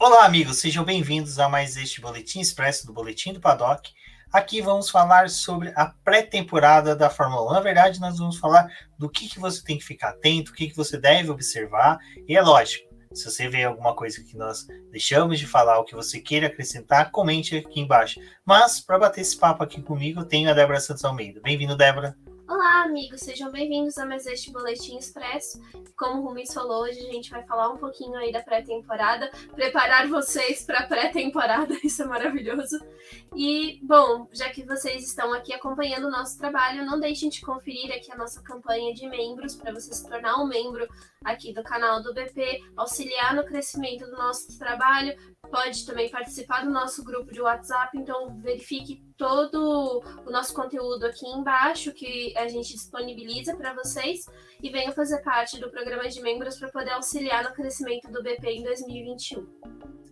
Olá, amigos, sejam bem-vindos a mais este Boletim Expresso do Boletim do Paddock. Aqui vamos falar sobre a pré-temporada da Fórmula 1. Na verdade, nós vamos falar do que você tem que ficar atento, o que você deve observar. E é lógico, se você vê alguma coisa que nós deixamos de falar, o que você queira acrescentar, comente aqui embaixo. Mas, para bater esse papo aqui comigo, eu tenho a Débora Santos Almeida. Bem-vindo, Débora. Olá, amigos, sejam bem-vindos a mais este Boletim Expresso. Como o Rubens falou, hoje a gente vai falar um pouquinho aí da pré-temporada, preparar vocês para a pré-temporada, isso é maravilhoso. E, bom, já que vocês estão aqui acompanhando o nosso trabalho, não deixem de conferir aqui a nossa campanha de membros, para você se tornar um membro aqui do canal do BP, auxiliar no crescimento do nosso trabalho, pode também participar do nosso grupo de WhatsApp, então verifique todo o nosso conteúdo aqui embaixo que a gente disponibiliza para vocês e venham fazer parte do programa de membros para poder auxiliar no crescimento do BP em 2021.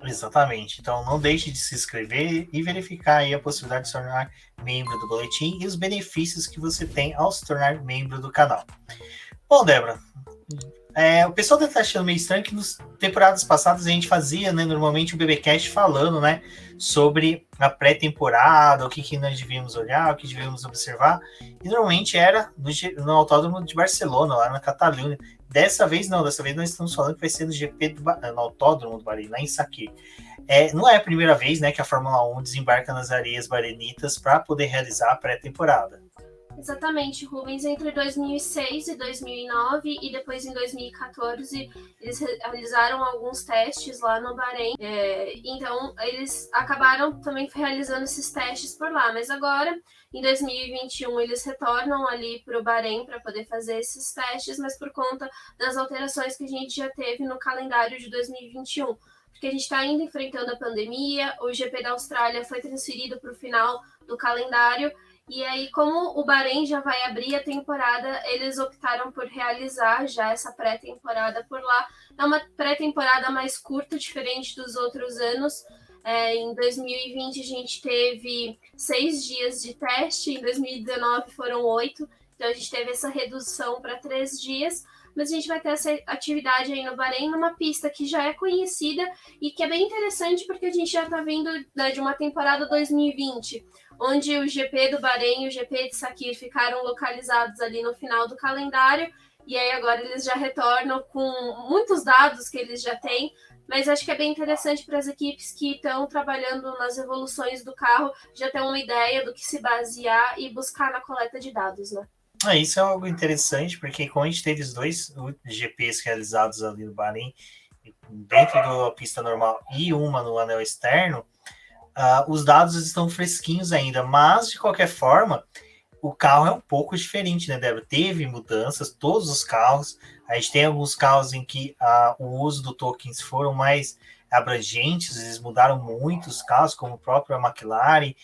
Exatamente. Então não deixe de se inscrever e verificar aí a possibilidade de se tornar membro do boletim e os benefícios que você tem ao se tornar membro do canal. Bom, Débora, o pessoal deve estar achando meio estranho que nas temporadas passadas a gente fazia, né, normalmente o BBcast falando, né, sobre a pré-temporada, o que nós devíamos olhar, o que devíamos observar, e normalmente era no Autódromo de Barcelona, lá na Catalunha. Dessa vez não, dessa vez nós estamos falando que vai ser no Autódromo do Bahrein, lá em Sakhir. Não é a primeira vez, né, que a Fórmula 1 desembarca nas areias bahrenitas para poder realizar a pré-temporada. Exatamente, Rubens, entre 2006 e 2009 e depois em 2014 eles realizaram alguns testes lá no Bahrein, então eles acabaram também realizando esses testes por lá, mas agora em 2021 eles retornam ali para o Bahrein para poder fazer esses testes, mas por conta das alterações que a gente já teve no calendário de 2021, porque a gente está ainda enfrentando a pandemia, o GP da Austrália foi transferido para o final do calendário. E aí, como o Bahrein já vai abrir a temporada, eles optaram por realizar já essa pré-temporada por lá. É uma pré-temporada mais curta, diferente dos outros anos. Em 2020 a gente teve 6 dias de teste, em 2019 foram 8, então a gente teve essa redução para 3 dias. Mas a gente vai ter essa atividade aí no Bahrein, numa pista que já é conhecida e que é bem interessante porque a gente já está vindo, né, de uma temporada 2020, onde o GP do Bahrein e o GP de Sakhir ficaram localizados ali no final do calendário, e aí agora eles já retornam com muitos dados que eles já têm, mas acho que é bem interessante para as equipes que estão trabalhando nas evoluções do carro já ter uma ideia do que se basear e buscar na coleta de dados, né? Isso é algo interessante, porque como a gente teve os dois GPs realizados ali no Bahrein, dentro da pista normal e uma no anel externo, os dados estão fresquinhos ainda, mas de qualquer forma, o carro é um pouco diferente, né, Débora? Teve mudanças, todos os carros. A gente tem alguns carros em que o uso do tokens foram mais abrangentes, eles mudaram muito os carros, como o próprio McLaren.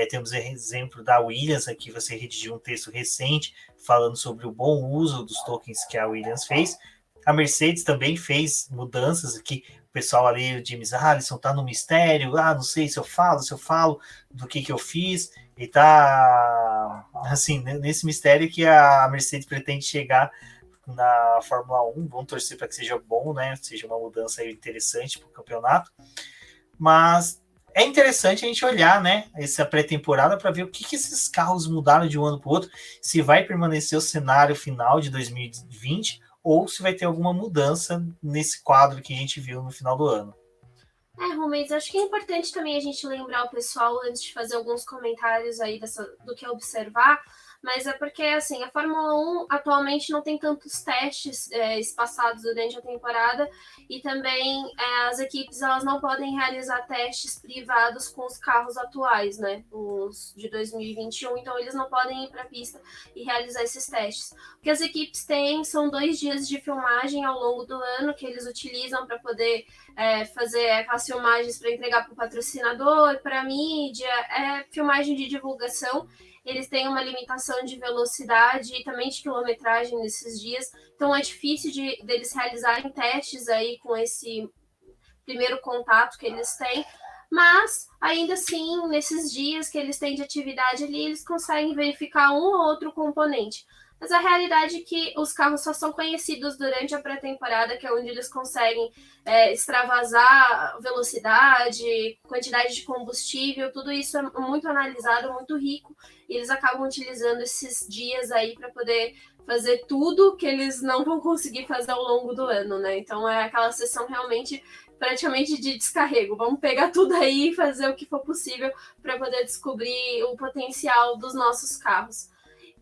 Temos exemplo da Williams aqui, você redigiu um texto recente falando sobre o bom uso dos tokens que a Williams fez. A Mercedes também fez mudanças aqui. O pessoal ali, o James Allison, tá no mistério. Não sei se eu falo do que eu fiz. E tá, assim, nesse mistério que a Mercedes pretende chegar na Fórmula 1. Vamos torcer para que seja bom, né? Seja uma mudança interessante para o campeonato. Mas é interessante a gente olhar, né, essa pré-temporada para ver o que esses carros mudaram de um ano para o outro, se vai permanecer o cenário final de 2020 ou se vai ter alguma mudança nesse quadro que a gente viu no final do ano. Rubens, acho que é importante também a gente lembrar o pessoal antes de fazer alguns comentários aí do que observar, mas é porque, assim, a Fórmula 1 atualmente não tem tantos testes espaçados durante a temporada e também as equipes elas não podem realizar testes privados com os carros atuais, né, os de 2021, então eles não podem ir para a pista e realizar esses testes. O que as equipes têm são 2 dias de filmagem ao longo do ano que eles utilizam para poder fazer aquelas filmagens para entregar para o patrocinador, para a mídia, filmagem de divulgação. Eles têm uma limitação de velocidade e também de quilometragem nesses dias, então é difícil deles realizarem testes aí com esse primeiro contato que eles têm, mas ainda assim, nesses dias que eles têm de atividade ali, eles conseguem verificar um ou outro componente. Mas a realidade é que os carros só são conhecidos durante a pré-temporada, que é onde eles conseguem extravasar velocidade, quantidade de combustível, tudo isso é muito analisado, muito rico, e eles acabam utilizando esses dias aí para poder fazer tudo que eles não vão conseguir fazer ao longo do ano, né? Então é aquela sessão realmente praticamente de descarrego. Vamos pegar tudo aí e fazer o que for possível para poder descobrir o potencial dos nossos carros.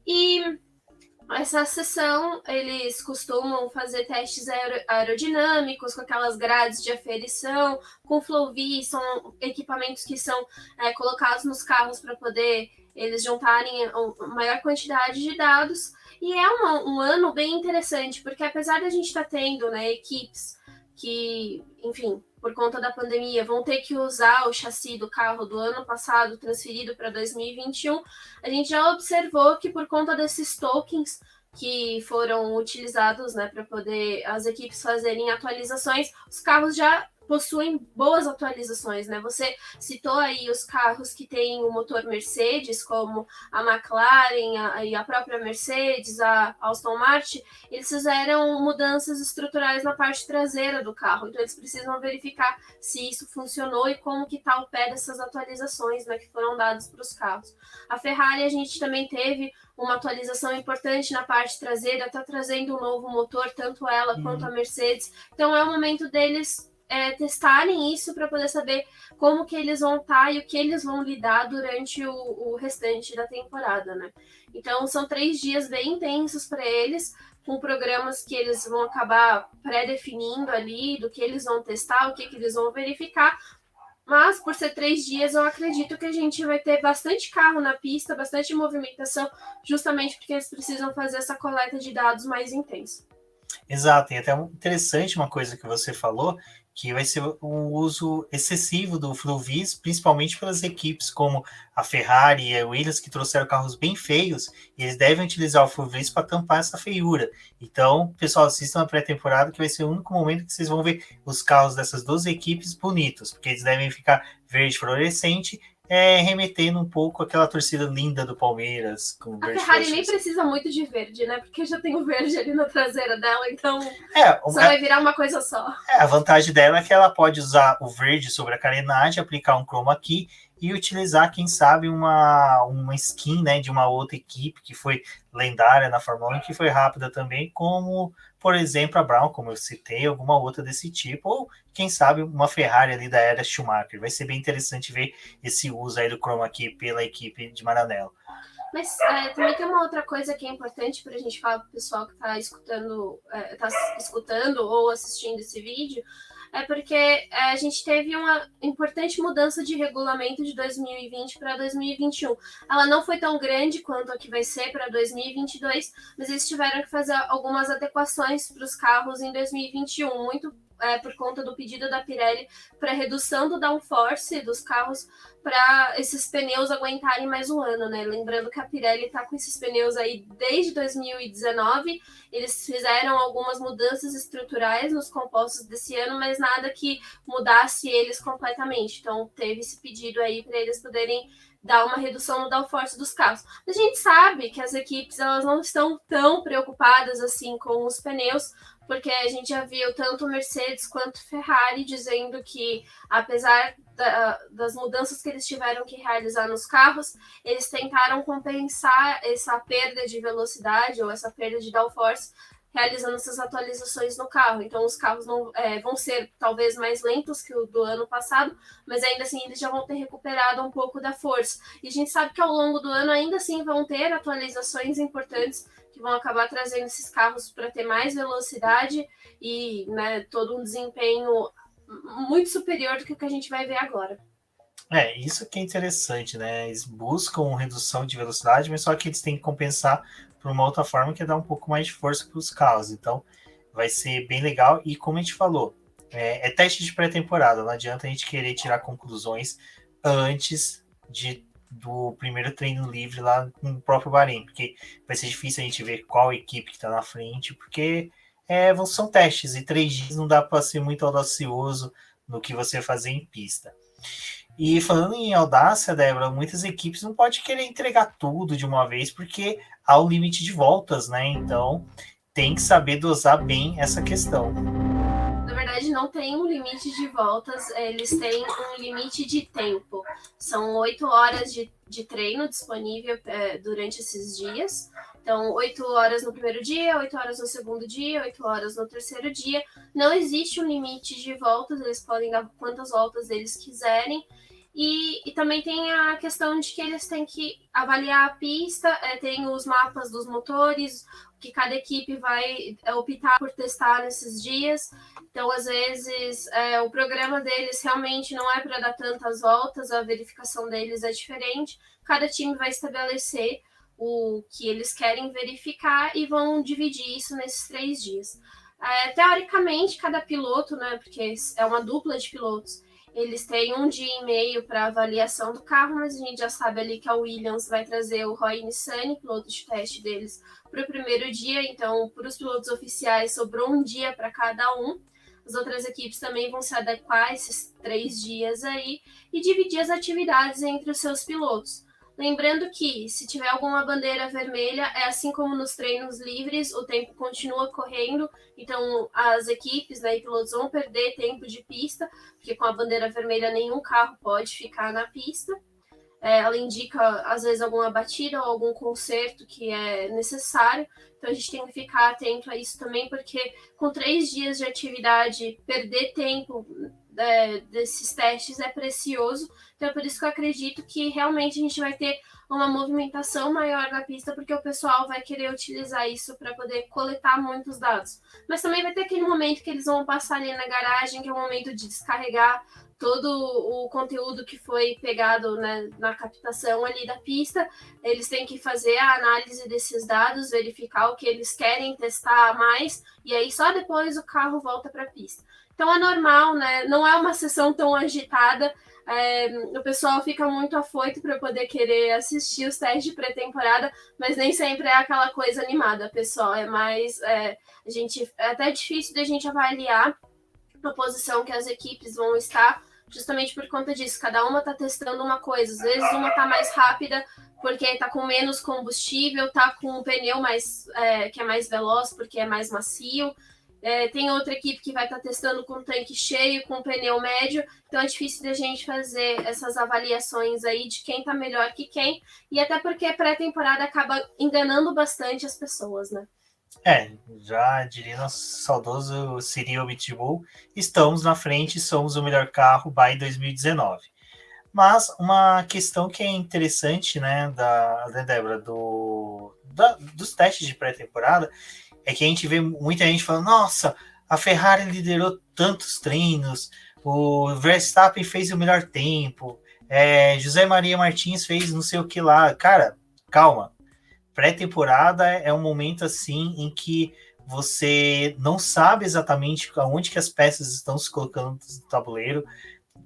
E essa sessão, eles costumam fazer testes aerodinâmicos com aquelas grades de aferição, com Flowvi, são equipamentos que são colocados nos carros para poder eles juntarem a maior quantidade de dados. E é um ano bem interessante, porque apesar da gente estar tendo, né, equipes que, enfim, por conta da pandemia, vão ter que usar o chassi do carro do ano passado transferido para 2021, a gente já observou que por conta desses tokens que foram utilizados, né, para poder as equipes fazerem atualizações, os carros já possuem boas atualizações, né? Você citou aí os carros que têm o motor Mercedes, como a McLaren e a própria Mercedes, a Aston Martin, eles fizeram mudanças estruturais na parte traseira do carro, então eles precisam verificar se isso funcionou e como que está o pé dessas atualizações, né, que foram dadas para os carros. A Ferrari, a gente também teve uma atualização importante na parte traseira, está trazendo um novo motor, tanto ela quanto a Mercedes, então é o momento deles testarem isso para poder saber como que eles vão estar e o que eles vão lidar durante o restante da temporada, né? Então são 3 dias bem intensos para eles, com programas que eles vão acabar pré-definindo ali, do que eles vão testar, o que eles vão verificar. Mas por ser 3 dias, eu acredito que a gente vai ter bastante carro na pista, bastante movimentação, justamente porque eles precisam fazer essa coleta de dados mais intensa. Exato, e até interessante uma coisa que você falou, que vai ser o uso excessivo do Fluvis, principalmente pelas equipes como a Ferrari e a Williams, que trouxeram carros bem feios, e eles devem utilizar o Fluvis para tampar essa feiura. Então, pessoal, assistam a pré-temporada, que vai ser o único momento que vocês vão ver os carros dessas duas equipes bonitos, porque eles devem ficar verde fluorescente, remetendo um pouco àquela torcida linda do Palmeiras. Com a Ferrari nem precisa muito de verde, né? Porque já tem o verde ali na traseira dela, então só vai virar uma coisa só. A vantagem dela é que ela pode usar o verde sobre a carenagem, aplicar um chroma key e utilizar, quem sabe, uma skin, né, de uma outra equipe que foi lendária na Fórmula 1, que foi rápida também, como, por exemplo, a Brown, como eu citei, alguma outra desse tipo, ou, quem sabe, uma Ferrari ali da era Schumacher. Vai ser bem interessante ver esse uso aí do chroma key pela equipe de Maranello. Mas também tem uma outra coisa que é importante para a gente falar para o pessoal que está escutando ou assistindo esse vídeo, é porque a gente teve uma importante mudança de regulamento de 2020 para 2021. Ela não foi tão grande quanto a que vai ser para 2022, mas eles tiveram que fazer algumas adequações para os carros em 2021, muito por conta do pedido da Pirelli para redução do downforce dos carros para esses pneus aguentarem mais um ano, né? Lembrando que a Pirelli está com esses pneus aí desde 2019, eles fizeram algumas mudanças estruturais nos compostos desse ano, mas nada que mudasse eles completamente. Então teve esse pedido aí para eles poderem dar uma redução no downforce dos carros. A gente sabe que as equipes elas não estão tão preocupadas assim com os pneus, porque a gente já viu tanto Mercedes quanto Ferrari dizendo que, apesar das mudanças que eles tiveram que realizar nos carros, eles tentaram compensar essa perda de velocidade ou essa perda de downforce realizando essas atualizações no carro. Então, os carros não vão ser talvez mais lentos que o do ano passado, mas ainda assim eles já vão ter recuperado um pouco da força. E a gente sabe que ao longo do ano ainda assim vão ter atualizações importantes que vão acabar trazendo esses carros para ter mais velocidade e, né, todo um desempenho muito superior do que o que a gente vai ver agora. Isso que é interessante, né? Eles buscam redução de velocidade, mas só que eles têm que compensar por uma outra forma que é dar um pouco mais de força para os carros. Então, vai ser bem legal. E como a gente falou, é teste de pré-temporada. Não adianta a gente querer tirar conclusões antes do primeiro treino livre lá no próprio Bahrein, porque vai ser difícil a gente ver qual equipe que está na frente, porque são testes e 3 dias não dá para ser muito audacioso no que você fazer em pista. E falando em audácia, Débora, muitas equipes não podem querer entregar tudo de uma vez, porque há o limite de voltas, né? Então tem que saber dosar bem essa questão. Na verdade, não tem um limite de voltas, eles têm um limite de tempo. São 8 horas de treino disponível durante esses dias. Então, 8 horas no primeiro dia, 8 horas no segundo dia, 8 horas no terceiro dia. Não existe um limite de voltas, eles podem dar quantas voltas eles quiserem. E também tem a questão de que eles têm que avaliar a pista, tem os mapas dos motores, que cada equipe vai optar por testar nesses dias. Então, às vezes, o programa deles realmente não é para dar tantas voltas, a verificação deles é diferente. Cada time vai estabelecer o que eles querem verificar e vão dividir isso nesses 3 dias. Teoricamente, cada piloto, né, porque é uma dupla de pilotos, eles têm 1 dia e meio para avaliação do carro, mas a gente já sabe ali que a Williams vai trazer o Roy Nissany, piloto de teste deles, para o primeiro dia. Então, para os pilotos oficiais, sobrou 1 dia para cada um. As outras equipes também vão se adequar a esses 3 dias aí e dividir as atividades entre os seus pilotos. Lembrando que, se tiver alguma bandeira vermelha, é assim como nos treinos livres, o tempo continua correndo, então as equipes, né, e pilotos vão perder tempo de pista, porque com a bandeira vermelha nenhum carro pode ficar na pista. Ela indica, às vezes, alguma batida ou algum conserto que é necessário, então a gente tem que ficar atento a isso também, porque com 3 dias de atividade, perder tempo desses testes é precioso. Então é por isso que eu acredito que realmente a gente vai ter uma movimentação maior na pista, porque o pessoal vai querer utilizar isso para poder coletar muitos dados. Mas também vai ter aquele momento que eles vão passar ali na garagem, que é o momento de descarregar todo o conteúdo que foi pegado, né, na captação ali da pista. Eles têm que fazer a análise desses dados, verificar o que eles querem testar mais, e aí só depois o carro volta para a pista. Então é normal, né? Não é uma sessão tão agitada. O pessoal fica muito afoito para poder querer assistir os testes de pré-temporada, mas nem sempre é aquela coisa animada, pessoal. É mais. É até difícil da gente avaliar a posição que as equipes vão estar, justamente por conta disso. Cada uma está testando uma coisa. Às vezes uma está mais rápida porque está com menos combustível, está com um pneu que é mais veloz porque é mais macio. Tem outra equipe que vai estar testando com tanque cheio, com pneu médio, então é difícil da gente fazer essas avaliações aí de quem está melhor que quem, e até porque a pré-temporada acaba enganando bastante as pessoas, né? Já diria nosso saudoso Cyril Abiteboul, estamos na frente, somos o melhor carro by 2019. Mas uma questão que é interessante, né, Débora, dos testes de pré-temporada, é que a gente vê muita gente falando, nossa, a Ferrari liderou tantos treinos, o Verstappen fez o melhor tempo, José Maria Martins fez não sei o que lá. Cara, calma. Pré-temporada é um momento assim em que você não sabe exatamente aonde que as peças estão se colocando no tabuleiro.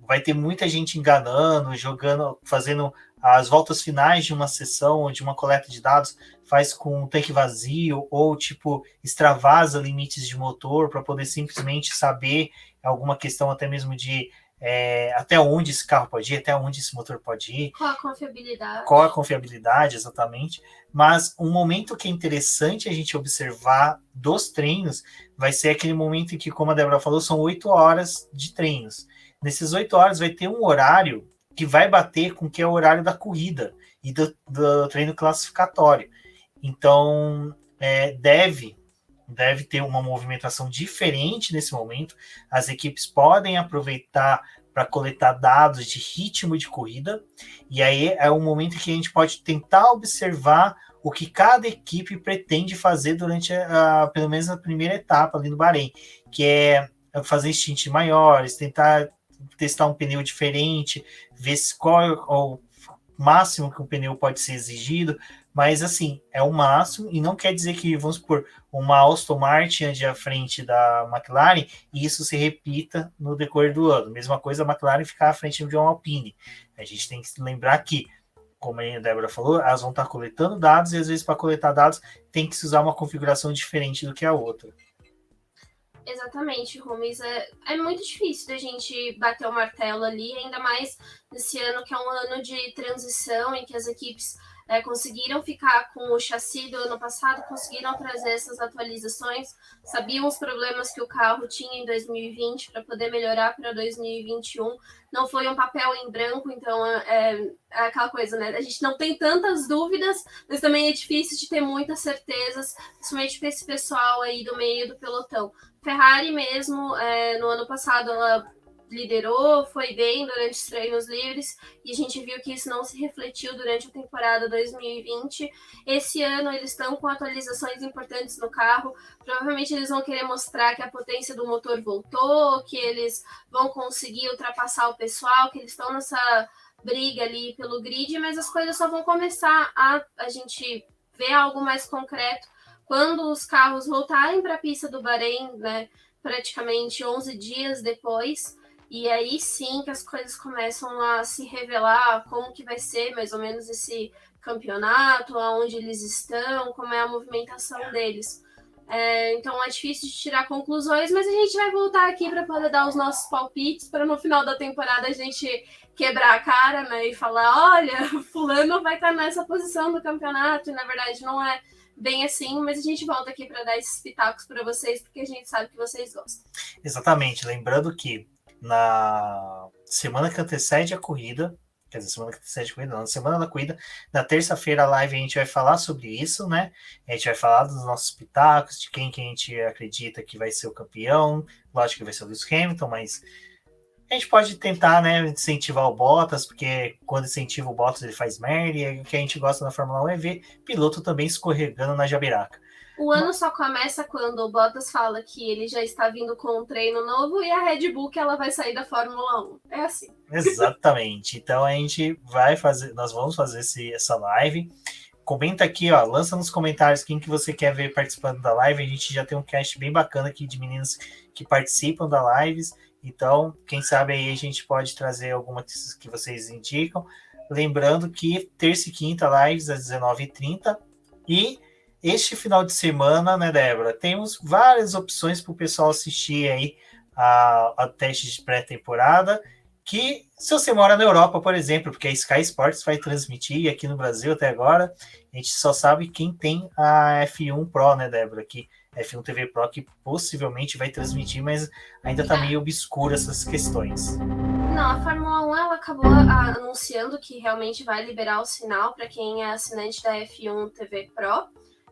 Vai ter muita gente enganando, jogando, fazendo as voltas finais de uma sessão ou de uma coleta de dados, faz com um tanque vazio ou tipo extravasa limites de motor para poder simplesmente saber alguma questão até mesmo de até onde esse carro pode ir, até onde esse motor pode ir. Qual a confiabilidade? Qual a confiabilidade, exatamente. Mas um momento que é interessante a gente observar dos treinos vai ser aquele momento em que, como a Débora falou, são 8 horas de treinos. Nesses 8 horas vai ter um horário que vai bater com o que é o horário da corrida e do treino classificatório. Então, deve ter uma movimentação diferente nesse momento. As equipes podem aproveitar para coletar dados de ritmo de corrida, e aí é um momento que a gente pode tentar observar o que cada equipe pretende fazer durante pelo menos a primeira etapa ali no Bahrein, que é fazer stints maiores, tentar testar um pneu diferente, ver qual é o máximo que um pneu pode ser exigido, mas assim, é o máximo, e não quer dizer que, vamos supor, uma Aston Martin ande à frente da McLaren e isso se repita no decorrer do ano. Mesma coisa a McLaren ficar à frente de uma Alpine. A gente tem que lembrar que, como a Débora falou, elas vão estar coletando dados e às vezes para coletar dados tem que se usar uma configuração diferente do que a outra. Exatamente, Rubens. É muito difícil da gente bater o martelo ali, ainda mais nesse ano que é um ano de transição em que as equipes conseguiram ficar com o chassi do ano passado, conseguiram trazer essas atualizações, sabiam os problemas que o carro tinha em 2020 para poder melhorar para 2021. Não foi um papel em branco, então é aquela coisa, né? A gente não tem tantas dúvidas, mas também é difícil de ter muitas certezas, principalmente para esse pessoal aí do meio do pelotão. Ferrari mesmo, no ano passado, ela liderou, foi bem durante os treinos livres, e a gente viu que isso não se refletiu durante a temporada 2020. Esse ano eles estão com atualizações importantes no carro, provavelmente eles vão querer mostrar que a potência do motor voltou, que eles vão conseguir ultrapassar o pessoal, que eles estão nessa briga ali pelo grid, mas as coisas só vão começar a gente ver algo mais concreto quando os carros voltarem para a pista do Bahrein, né, praticamente 11 dias depois, e aí sim que as coisas começam a se revelar, como que vai ser mais ou menos esse campeonato, aonde eles estão, como é a movimentação deles. Então é difícil de tirar conclusões, mas a gente vai voltar aqui para poder dar os nossos palpites, para no final da temporada a gente quebrar a cara, né, e falar, olha, fulano vai estar nessa posição do campeonato, e na verdade não é bem assim, mas a gente volta aqui para dar esses pitacos para vocês, porque a gente sabe que vocês gostam. Exatamente, lembrando que na semana que antecede a corrida, quer dizer, semana que antecede a corrida, não, na semana da corrida, na terça-feira a live a gente vai falar sobre isso, né? A gente vai falar dos nossos pitacos, de quem que a gente acredita que vai ser o campeão, lógico que vai ser o Lewis Hamilton, mas a gente pode tentar, né, incentivar o Bottas, porque quando incentiva o Bottas ele faz merda, e o que a gente gosta na Fórmula 1 é ver piloto também escorregando na jabiraca. O ano só começa quando o Bottas fala que ele já está vindo com um treino novo e a Red Bull que ela vai sair da Fórmula 1. É assim. Exatamente. Então a gente vai fazer, nós vamos fazer essa live. Comenta aqui, ó, lança nos comentários quem que você quer ver participando da live. A gente já tem um cast bem bacana aqui de meninas que participam da lives. Então, quem sabe aí a gente pode trazer algumas que vocês indicam. Lembrando que terça e quinta lives às 19h30. E este final de semana, né, Débora, temos várias opções para o pessoal assistir aí a teste de pré-temporada. Que se você mora na Europa, por exemplo, porque a Sky Sports vai transmitir, e aqui no Brasil até agora, a gente só sabe quem tem a F1 Pro, né, Débora? Que F1 TV Pro que possivelmente vai transmitir, mas ainda tá meio obscuro essas questões. Não, a Fórmula 1 ela acabou anunciando que realmente vai liberar o sinal para quem é assinante da F1 TV Pro.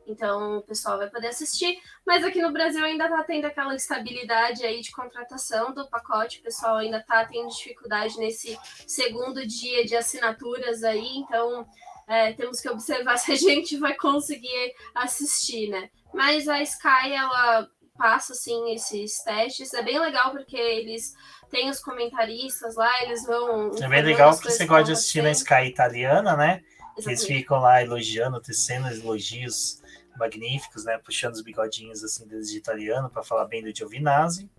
Então o pessoal vai poder assistir, mas aqui no Brasil ainda está tendo aquela instabilidade aí de contratação do pacote, o pessoal ainda está tendo dificuldade nesse segundo dia de assinaturas aí, então temos que observar se a gente vai conseguir assistir, né? Mas a Sky, ela passa, assim, esses testes, é bem legal porque eles têm os comentaristas lá, eles vão... É bem legal porque você gosta de assistir na Sky italiana, né? Eles ficam lá elogiando, tecendo elogios magníficos, né? Puxando os bigodinhos assim deles de italiano para falar bem do Giovinazzi.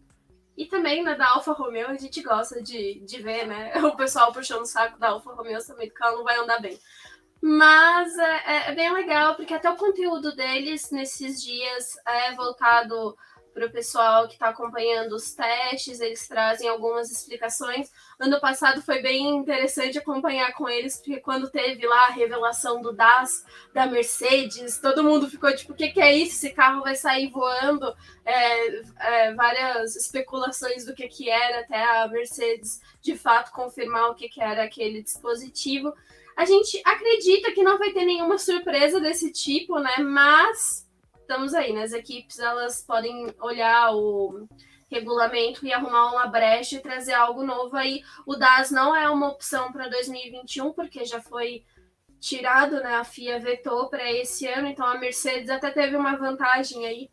E também, né, da Alfa Romeo, a gente gosta de ver, né? O pessoal puxando o saco da Alfa Romeo também, porque ela não vai andar bem. Mas é bem legal, porque até o conteúdo deles nesses dias é voltado para o pessoal que está acompanhando os testes, eles trazem algumas explicações. Ano passado foi bem interessante acompanhar com eles, porque quando teve lá a revelação do DAS, da Mercedes, todo mundo ficou tipo, o que é isso? Esse carro vai sair voando? Várias especulações do que era, até a Mercedes de fato confirmar o que era aquele dispositivo. A gente acredita que não vai ter nenhuma surpresa desse tipo, né? Mas estamos aí, né? As equipes elas podem olhar o regulamento e arrumar uma brecha e trazer algo novo aí. O DAS não é uma opção para 2021, porque já foi tirado, né? A FIA vetou para esse ano, então a Mercedes até teve uma vantagem aí,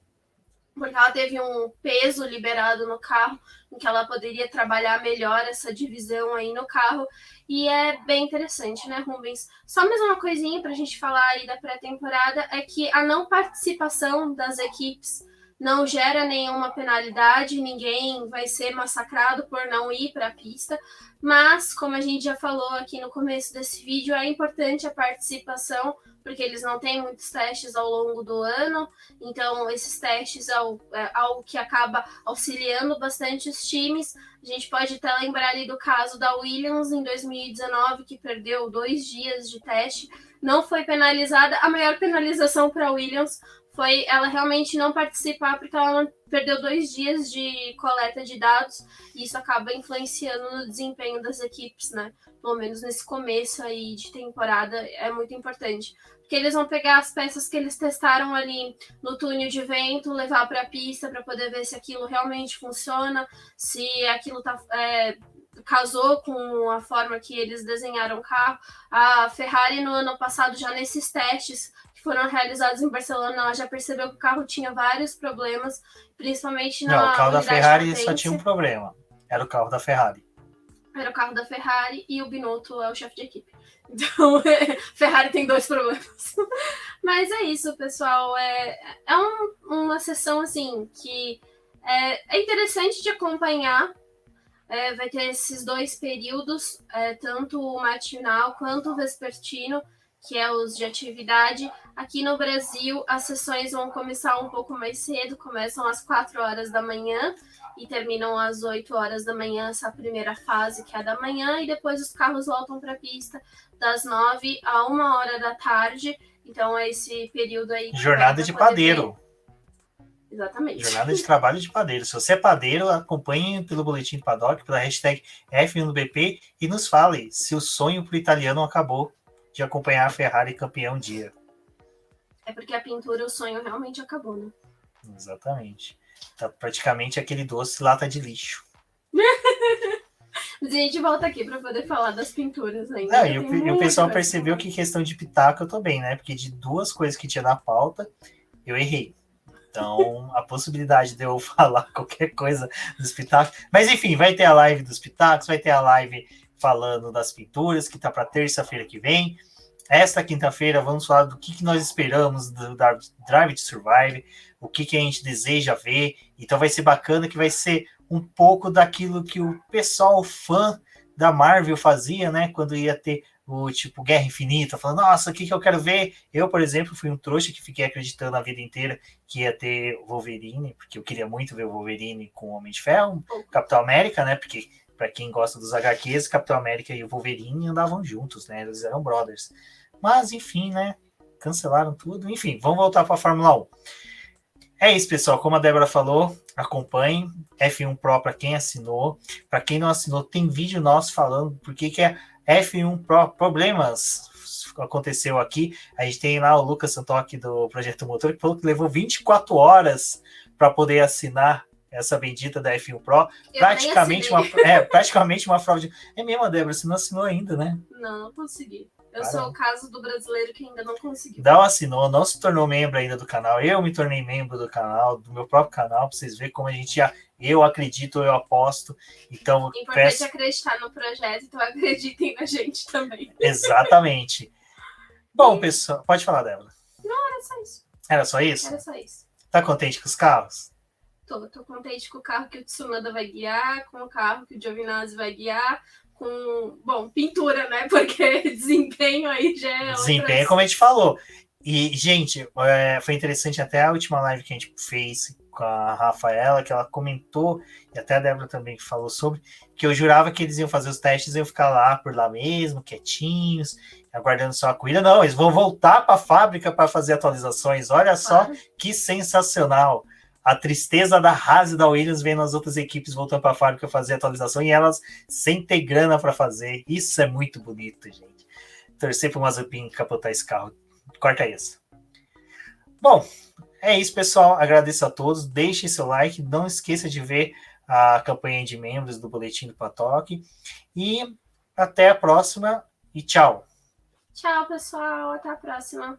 porque ela teve um peso liberado no carro, em que ela poderia trabalhar melhor essa divisão aí no carro, e é bem interessante, né, Rubens? Só mais uma coisinha para a gente falar aí da pré-temporada, é que a não participação das equipes não gera nenhuma penalidade, ninguém vai ser massacrado por não ir para a pista, mas, como a gente já falou aqui no começo desse vídeo, é importante a participação, porque eles não têm muitos testes ao longo do ano, então esses testes é algo que acaba auxiliando bastante os times. A gente pode até lembrar ali do caso da Williams em 2019, que perdeu 2 dias de teste, não foi penalizada. A maior penalização para a Williams foi ela realmente não participar, porque ela perdeu 2 dias de coleta de dados, e isso acaba influenciando no desempenho das equipes, né? Pelo menos nesse começo aí de temporada é muito importante. Porque eles vão pegar as peças que eles testaram ali no túnel de vento, levar para a pista para poder ver se aquilo realmente funciona, se aquilo casou com a forma que eles desenharam o carro. A Ferrari no ano passado, já nesses testes que foram realizados em Barcelona, ela já percebeu que o carro tinha vários problemas, principalmente na Não, o carro da unidade Ferrari potência. só tinha um problema. Era o carro da Ferrari. Era o carro da Ferrari e o Binotto é o chefe de equipe. Então, Ferrari tem 2 problemas. Mas é isso, pessoal. Uma sessão, assim, que é interessante de acompanhar. Vai ter esses 2 períodos, tanto o matinal quanto o vespertino, que é os de atividade. Aqui no Brasil, as sessões vão começar um pouco mais cedo, começam às 4 horas da manhã e terminam às 8 horas da manhã, essa primeira fase, que é a da manhã, e depois os carros voltam para a pista das 9 a 1 hora da tarde. Então é esse período aí. Jornada de padeiro. Ver. Exatamente. Jornada de trabalho de padeiro. Se você é padeiro, acompanhe pelo Boletim do Paddock, pela hashtag F1BP, e nos fale se o sonho pro italiano acabou de acompanhar a Ferrari campeão um dia. É porque a pintura, o sonho realmente acabou, né? Exatamente. Tá praticamente aquele doce lata de lixo. Mas a gente volta aqui para poder falar das pinturas ainda. E o pessoal percebeu que questão de pitaco eu tô bem, né? Porque de 2 coisas que tinha na pauta, eu errei. Então, a possibilidade de eu falar qualquer coisa dos pitacos... Mas, enfim, vai ter a live dos pitacos, vai ter a live falando das pinturas, que tá para terça-feira que vem. Esta quinta-feira vamos falar do que nós esperamos do Drive to Survive, o que a gente deseja ver. Então vai ser bacana, que vai ser um pouco daquilo que o pessoal fã da Marvel fazia, né? Quando ia ter o tipo Guerra Infinita, falando, nossa, o que eu quero ver? Eu, por exemplo, fui um trouxa que fiquei acreditando a vida inteira que ia ter o Wolverine, porque eu queria muito ver o Wolverine com o Homem de Ferro, Capitão América, né? Porque, para quem gosta dos HQs, Capitão América e o Wolverine andavam juntos, né? Eles eram brothers. Mas, enfim, né? Cancelaram tudo. Enfim, vamos voltar para a Fórmula 1. É isso, pessoal. Como a Débora falou, acompanhem. F1 Pro para quem assinou. Para quem não assinou, tem vídeo nosso falando por que é F1 Pro. Problemas aconteceu aqui. A gente tem lá o Lucas Santoc do Projeto Motor, que falou que levou 24 horas para poder assinar essa bendita da F1 Pro. Praticamente uma fraude. É mesmo, Débora, você não assinou ainda, né? Não consegui. Eu sou o caso do brasileiro que ainda não conseguiu. Não assinou, não se tornou membro ainda do canal. Eu me tornei membro do canal, do meu próprio canal, para vocês verem como a gente já... Eu acredito, eu aposto. Então, importante acreditar no projeto, então acreditem na gente também. Exatamente. Bom, pessoal, pode falar, Débora. Não, era só isso. Era só isso? Era só isso. Tá contente com os carros? Tô contente com o carro que o Tsunoda vai guiar, com o carro que o Giovinazzi vai guiar, com, pintura, né? Porque desempenho aí já é desempenho, como a gente falou. E, gente, foi interessante até a última live que a gente fez com a Rafaela, que ela comentou, e até a Débora também falou sobre, que eu jurava que eles iam fazer os testes e iam ficar lá por lá mesmo, quietinhos, aguardando só a corrida. Não, eles vão voltar para a fábrica para fazer atualizações. Olha só que sensacional. A tristeza da Haas e da Williams vendo as outras equipes voltando para a fábrica fazer atualização e elas sem ter grana para fazer. Isso é muito bonito, gente. Torcer para o Mazepin capotar esse carro. Corta isso. Bom, é isso, pessoal. Agradeço a todos. Deixem seu like. Não esqueça de ver a campanha de membros do Boletim do Paddock. E até a próxima. E tchau. Tchau, pessoal. Até a próxima.